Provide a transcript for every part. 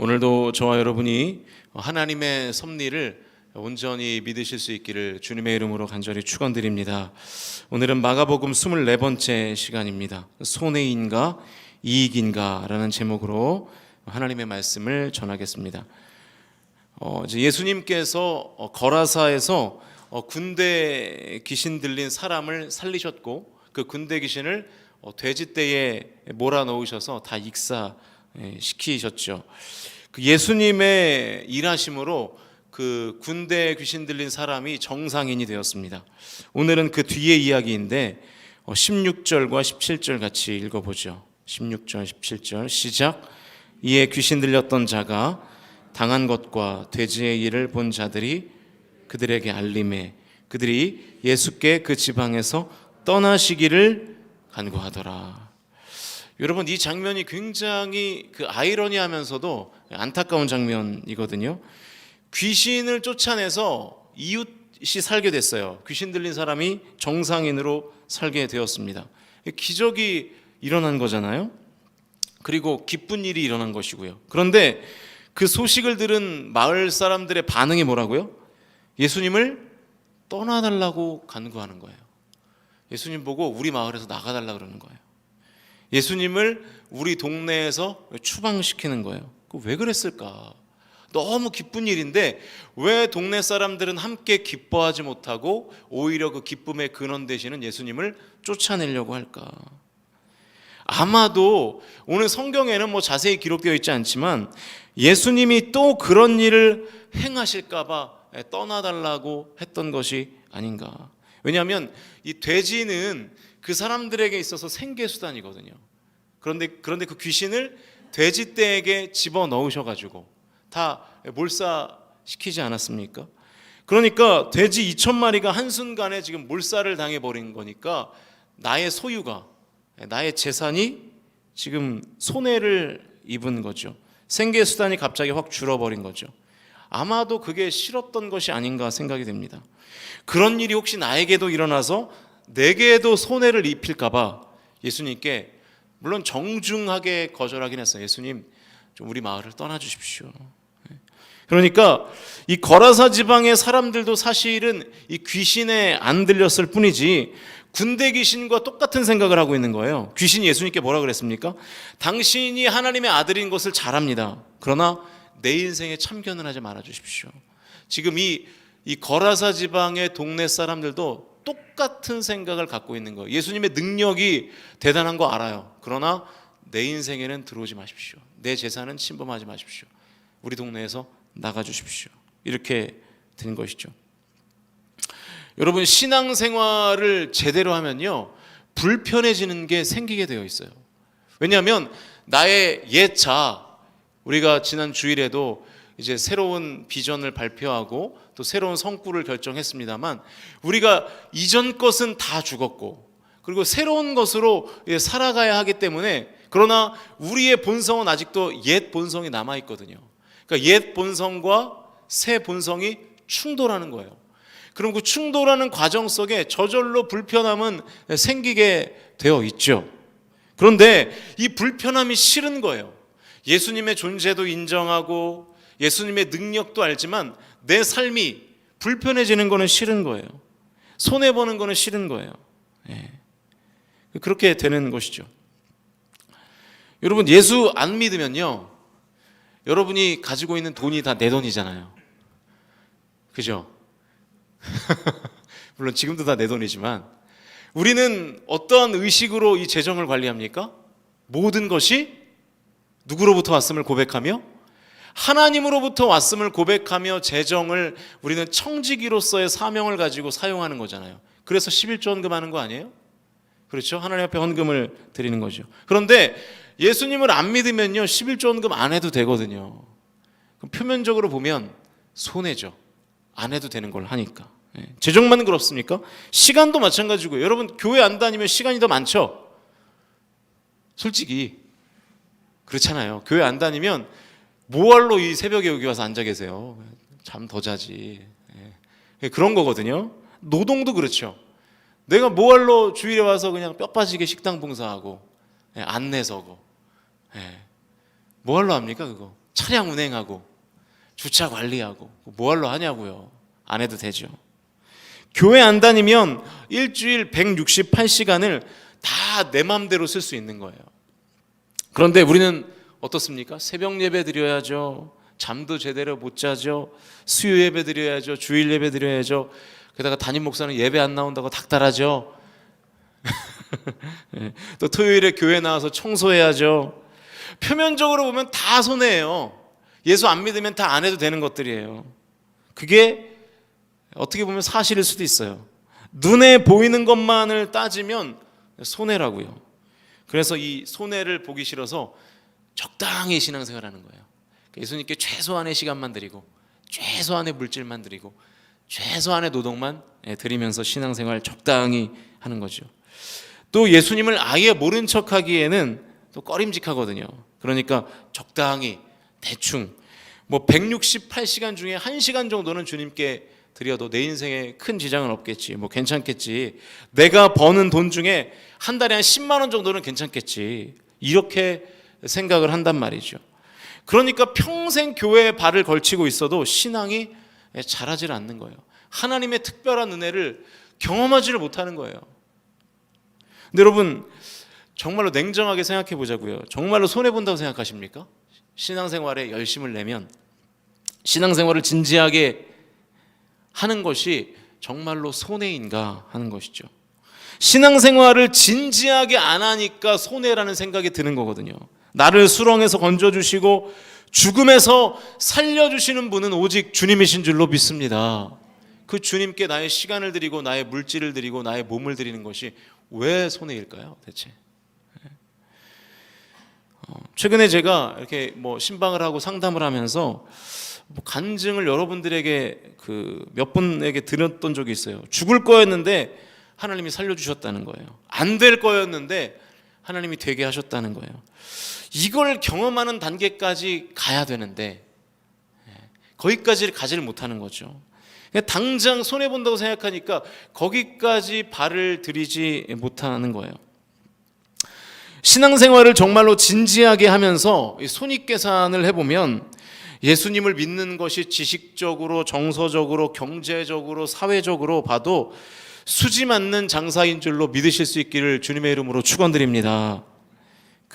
오늘도 저와 여러분이 하나님의 섭리를 온전히 믿으실 수 있기를 주님의 이름으로 간절히 축원드립니다. 오늘은 마가복음 24번째 시간입니다. 손해인가 이익인가 라는 제목으로 하나님의 말씀을 전하겠습니다. 예수님께서 거라사에서 군대 귀신 들린 사람을 살리셨고, 그 군대 귀신을 돼지떼에 몰아넣으셔서 다 익사시키셨죠. 그 예수님의 일하심으로 그 군대 귀신 들린 사람이 정상인이 되었습니다. 오늘은 그 뒤의 이야기인데 16절과 17절 같이 읽어보죠. 16절 17절 시작. 이에 귀신 들렸던 자가 당한 것과 돼지의 일을 본 자들이 그들에게 알림해 그들이 예수께 그 지방에서 떠나시기를 간구하더라. 여러분, 이 장면이 굉장히 아이러니하면서도 안타까운 장면이거든요. 귀신을 쫓아내서 이웃이 살게 됐어요. 귀신 들린 사람이 정상인으로 살게 되었습니다. 기적이 일어난 거잖아요. 그리고 기쁜 일이 일어난 것이고요. 그런데 그 소식을 들은 마을 사람들의 반응이 뭐라고요? 예수님을 떠나달라고 간구하는 거예요. 예수님 보고 우리 마을에서 나가달라 그러는 거예요. 예수님을 우리 동네에서 추방시키는 거예요. 왜 그랬을까? 너무 기쁜 일인데 왜 동네 사람들은 함께 기뻐하지 못하고 오히려 그 기쁨의 근원 되시는 예수님을 쫓아내려고 할까? 아마도 오늘 성경에는 자세히 기록되어 있지 않지만 예수님이 또 그런 일을 행하실까 봐 떠나달라고 했던 것이 아닌가. 왜냐하면 이 돼지는 그 사람들에게 있어서 생계수단이거든요. 그런데 그 귀신을 돼지떼에게 집어넣으셔가지고 다 몰사시키지 않았습니까? 그러니까 돼지 2,000마리가 한순간에 지금 몰살을 당해버린 거니까 나의 소유가, 나의 재산이 지금 손해를 입은 거죠. 생계수단이 갑자기 확 줄어버린 거죠. 아마도 그게 싫었던 것이 아닌가 생각이 됩니다. 그런 일이 혹시 나에게도 일어나서 내게도 손해를 입힐까 봐 예수님께 물론 정중하게 거절하긴 했어요. 예수님, 좀 우리 마을을 떠나주십시오. 그러니까 이 거라사 지방의 사람들도 사실은 이 귀신에 안 들렸을 뿐이지 군대 귀신과 똑같은 생각을 하고 있는 거예요. 귀신이 예수님께 뭐라 그랬습니까? 당신이 하나님의 아들인 것을 잘 압니다. 그러나 내 인생에 참견을 하지 말아 주십시오. 지금 이 거라사 지방의 동네 사람들도 똑같은 생각을 갖고 있는 거예요. 예수님의 능력이 대단한 거 알아요. 그러나 내 인생에는 들어오지 마십시오. 내 재산은 침범하지 마십시오. 우리 동네에서 나가 주십시오. 이렇게 된 것이죠. 여러분, 신앙생활을 제대로 하면요 불편해지는 게 생기게 되어 있어요. 왜냐하면 나의 옛 자, 우리가 지난 주일에도 이제 새로운 비전을 발표하고 또 새로운 성구를 결정했습니다만 우리가 이전 것은 다 죽었고 그리고 새로운 것으로 살아가야 하기 때문에, 그러나 우리의 본성은 아직도 옛 본성이 남아있거든요. 그러니까 옛 본성과 새 본성이 충돌하는 거예요. 그럼 그 충돌하는 과정 속에 저절로 불편함은 생기게 되어 있죠. 그런데 이 불편함이 싫은 거예요. 예수님의 존재도 인정하고 예수님의 능력도 알지만 내 삶이 불편해지는 거는 싫은 거예요. 손해보는 거는 싫은 거예요. 그렇게 되는 것이죠. 여러분, 예수 안 믿으면요 여러분이 가지고 있는 돈이 다 내 돈이잖아요. 그죠? 물론 지금도 다 내 돈이지만 우리는 어떠한 의식으로 이 재정을 관리합니까? 모든 것이 누구로부터 왔음을 고백하며 하나님으로부터 왔음을 고백하며 재정을 우리는 청지기로서의 사명을 가지고 사용하는 거잖아요. 그래서 11조 헌금하는 거 아니에요? 그렇죠? 하나님 앞에 헌금을 드리는 거죠. 그런데 예수님을 안 믿으면요 11조 헌금 안 해도 되거든요. 그럼 표면적으로 보면 손해죠. 안 해도 되는 걸 하니까. 재정만 그렇습니까? 시간도 마찬가지고요. 여러분, 교회 안 다니면 시간이 더 많죠? 솔직히 그렇잖아요. 교회 안 다니면 뭐할로 이 새벽에 여기 와서 앉아 계세요? 잠 더 자지. 그런 거거든요. 노동도 그렇죠. 내가 뭐할로 주일에 와서 그냥 뼈 빠지게 식당 봉사하고 안내 서고 뭐할로 합니까? 그거 차량 운행하고 주차 관리하고 뭐하러 하냐고요. 안 해도 되죠. 교회 안 다니면 일주일 168시간을 다 내 맘대로 쓸 수 있는 거예요. 그런데 우리는 어떻습니까? 새벽 예배 드려야죠. 잠도 제대로 못 자죠. 수요 예배 드려야죠. 주일 예배 드려야죠. 게다가 담임 목사는 예배 안 나온다고 닥달하죠. 또 토요일에 교회 나와서 청소해야죠. 표면적으로 보면 다 손해예요. 예수 안 믿으면 다 안 해도 되는 것들이에요. 그게 어떻게 보면 사실일 수도 있어요. 눈에 보이는 것만을 따지면 손해라고요. 그래서 이 손해를 보기 싫어서 적당히 신앙생활하는 거예요. 예수님께 최소한의 시간만 드리고 최소한의 물질만 드리고 최소한의 노동만 드리면서 신앙생활 적당히 하는 거죠. 또 예수님을 아예 모른 척하기에는 또 꺼림직하거든요. 그러니까 적당히 대충 뭐 168시간 중에 1시간 정도는 주님께 드려도 내 인생에 큰 지장은 없겠지. 뭐 괜찮겠지. 내가 버는 돈 중에 한 달에 한 10만 원 정도는 괜찮겠지. 이렇게 생각을 한단 말이죠. 그러니까 평생 교회에 발을 걸치고 있어도 신앙이 자라질 않는 거예요. 하나님의 특별한 은혜를 경험하지를 못하는 거예요. 근데 여러분 정말로 냉정하게 생각해 보자고요. 정말로 손해본다고 생각하십니까? 신앙생활에 열심을 내면, 신앙생활을 진지하게 하는 것이 정말로 손해인가 하는 것이죠. 신앙생활을 진지하게 안 하니까 손해라는 생각이 드는 거거든요. 나를 수렁에서 건져주시고 죽음에서 살려주시는 분은 오직 주님이신 줄로 믿습니다. 그 주님께 나의 시간을 드리고 나의 물질을 드리고 나의 몸을 드리는 것이 왜 손해일까요, 대체? 최근에 제가 이렇게 뭐 신방을 하고 상담을 하면서 간증을 여러분들에게 몇 분에게 들었던 적이 있어요. 죽을 거였는데 하나님이 살려주셨다는 거예요. 안 될 거였는데 하나님이 되게 하셨다는 거예요. 이걸 경험하는 단계까지 가야 되는데 거기까지 가지를 못하는 거죠. 당장 손해본다고 생각하니까 거기까지 발을 들이지 못하는 거예요. 신앙생활을 정말로 진지하게 하면서 손익계산을 해보면 예수님을 믿는 것이 지식적으로, 정서적으로, 경제적으로, 사회적으로 봐도 수지 맞는 장사인 줄로 믿으실 수 있기를 주님의 이름으로 축원드립니다.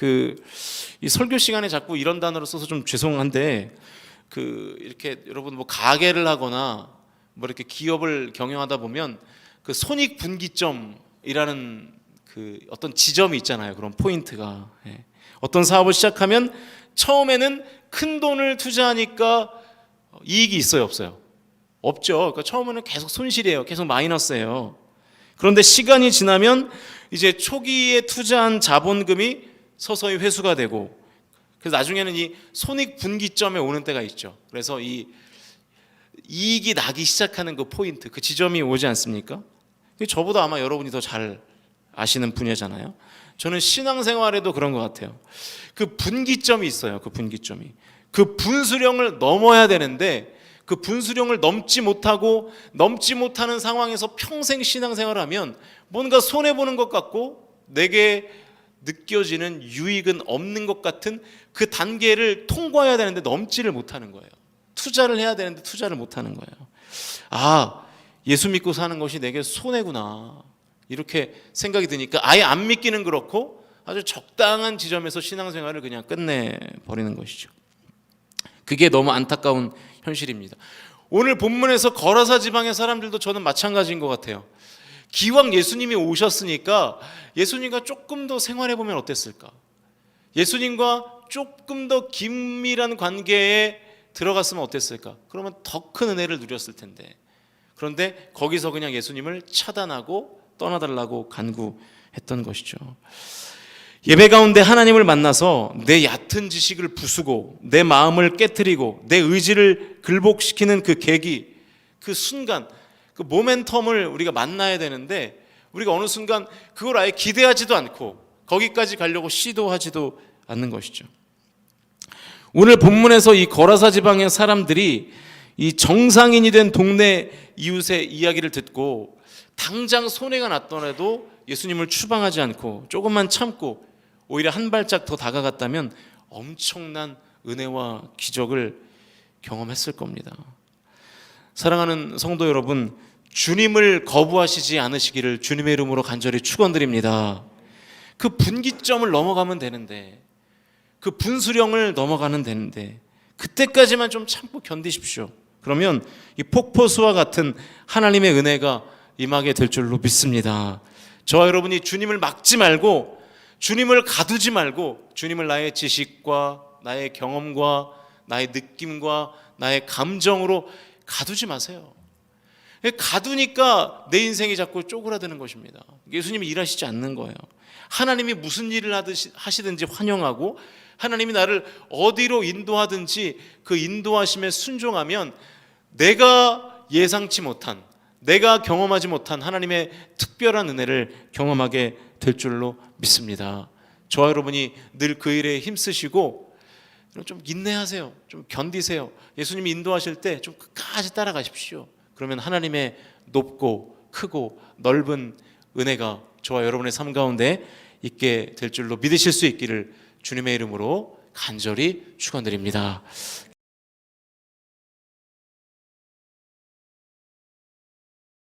이 설교 시간에 자꾸 이런 단어를 써서 좀 죄송한데 이렇게 여러분 뭐 가게를 하거나 뭐 이렇게 기업을 경영하다 보면 손익분기점이라는 어떤 지점이 있잖아요. 그런 포인트가 어떤 사업을 시작하면 처음에는 큰 돈을 투자하니까 이익이 있어요, 없어요? 없죠. 그러니까 처음에는 계속 손실이에요. 계속 마이너스예요. 그런데 시간이 지나면 이제 초기에 투자한 자본금이 서서히 회수가 되고 그래서 나중에는 이 손익분기점에 오는 때가 있죠. 그래서 이 이익이 나기 시작하는 그 포인트, 그 지점이 오지 않습니까? 저보다 아마 여러분이 더 잘 아시는 분야잖아요. 저는 신앙생활에도 그런 것 같아요. 그 분기점이 있어요. 그 분기점이. 그 분수령을 넘어야 되는데 그 분수령을 넘지 못하고 넘지 못하는 상황에서 평생 신앙생활을 하면 뭔가 손해보는 것 같고 내게 느껴지는 유익은 없는 것 같은 그 단계를 통과해야 되는데 넘지를 못하는 거예요. 투자를 해야 되는데 투자를 못하는 거예요. 아, 예수 믿고 사는 것이 내게 손해구나 이렇게 생각이 드니까 아예 안 믿기는 그렇고 아주 적당한 지점에서 신앙생활을 그냥 끝내버리는 것이죠. 그게 너무 안타까운 현실입니다. 오늘 본문에서 거라사 지방의 사람들도 저는 마찬가지인 것 같아요. 기왕 예수님이 오셨으니까 예수님과 조금 더 생활해보면 어땠을까? 예수님과 조금 더 긴밀한 관계에 들어갔으면 어땠을까? 그러면 더 큰 은혜를 누렸을 텐데. 그런데 거기서 그냥 예수님을 차단하고 떠나달라고 간구했던 것이죠. 예배 가운데 하나님을 만나서 내 얕은 지식을 부수고 내 마음을 깨트리고 내 의지를 굴복시키는 그 계기, 그 순간, 그 모멘텀을 우리가 만나야 되는데 우리가 어느 순간 그걸 아예 기대하지도 않고 거기까지 가려고 시도하지도 않는 것이죠. 오늘 본문에서 이 거라사 지방의 사람들이 이 정상인이 된 동네 이웃의 이야기를 듣고 당장 손해가 났더라도 예수님을 추방하지 않고 조금만 참고 오히려 한 발짝 더 다가갔다면 엄청난 은혜와 기적을 경험했을 겁니다. 사랑하는 성도 여러분, 주님을 거부하시지 않으시기를 주님의 이름으로 간절히 축원드립니다. 그 분기점을 넘어가면 되는데, 그 분수령을 넘어가는 되는데 그때까지만 좀 참고 견디십시오. 그러면 이 폭포수와 같은 하나님의 은혜가 임하게 될 줄로 믿습니다. 저와 여러분이 주님을 막지 말고, 주님을 가두지 말고, 주님을 나의 지식과 나의 경험과 나의 느낌과 나의 감정으로 가두지 마세요. 가두니까 내 인생이 자꾸 쪼그라드는 것입니다. 예수님이 일하시지 않는 거예요. 하나님이 무슨 일을 하시든지 환영하고, 하나님이 나를 어디로 인도하든지 그 인도하심에 순종하면 내가 예상치 못한, 내가 경험하지 못한 하나님의 특별한 은혜를 경험하게 될 줄로 믿습니다. 저와 여러분이 늘 그 일에 힘쓰시고 좀 인내하세요. 좀 견디세요. 예수님이 인도하실 때 좀 끝까지 따라가십시오. 그러면 하나님의 높고 크고 넓은 은혜가 저와 여러분의 삶 가운데 있게 될 줄로 믿으실 수 있기를 주님의 이름으로 간절히 축원드립니다.